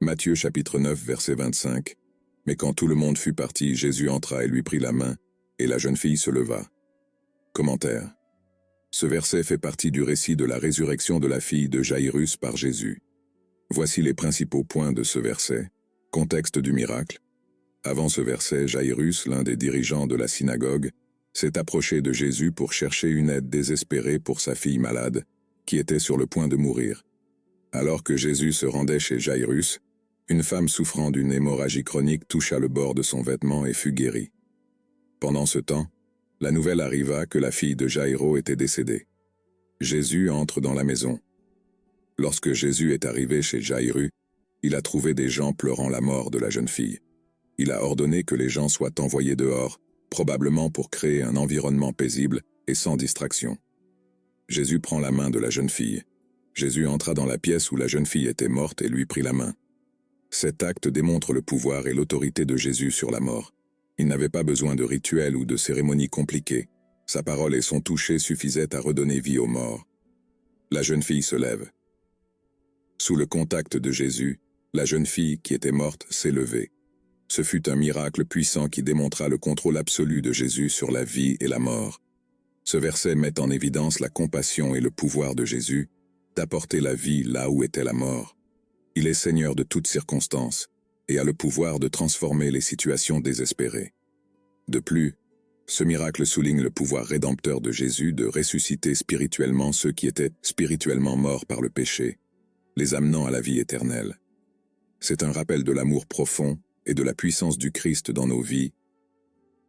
Matthieu chapitre 9 verset 25. Mais quand tout le monde fut parti, Jésus entra et lui prit la main, et la jeune fille se leva. Commentaire. Ce verset fait partie du récit de la résurrection de la fille de Jaïrus par Jésus. Voici les principaux points de ce verset. Contexte du miracle. Avant ce verset, Jaïrus, l'un des dirigeants de la synagogue, s'est approché de Jésus pour chercher une aide désespérée pour sa fille malade, qui était sur le point de mourir. Alors que Jésus se rendait chez Jaïrus, une femme souffrant d'une hémorragie chronique toucha le bord de son vêtement et fut guérie. Pendant ce temps, la nouvelle arriva que la fille de Jaïro était décédée. Jésus entre dans la maison. Lorsque Jésus est arrivé chez Jaïrus, il a trouvé des gens pleurant la mort de la jeune fille. Il a ordonné que les gens soient envoyés dehors, probablement pour créer un environnement paisible et sans distraction. Jésus prend la main de la jeune fille. Jésus entra dans la pièce où la jeune fille était morte et lui prit la main. Cet acte démontre le pouvoir et l'autorité de Jésus sur la mort. Il n'avait pas besoin de rituels ou de cérémonies compliquées. Sa parole et son toucher suffisaient à redonner vie aux morts. La jeune fille se lève. Sous le contact de Jésus, la jeune fille qui était morte s'est levée. Ce fut un miracle puissant qui démontra le contrôle absolu de Jésus sur la vie et la mort. Ce verset met en évidence la compassion et le pouvoir de Jésus d'apporter la vie là où était la mort. Il est Seigneur de toutes circonstances et a le pouvoir de transformer les situations désespérées. De plus, ce miracle souligne le pouvoir rédempteur de Jésus de ressusciter spirituellement ceux qui étaient spirituellement morts par le péché, les amenant à la vie éternelle. C'est un rappel de l'amour profond et de la puissance du Christ dans nos vies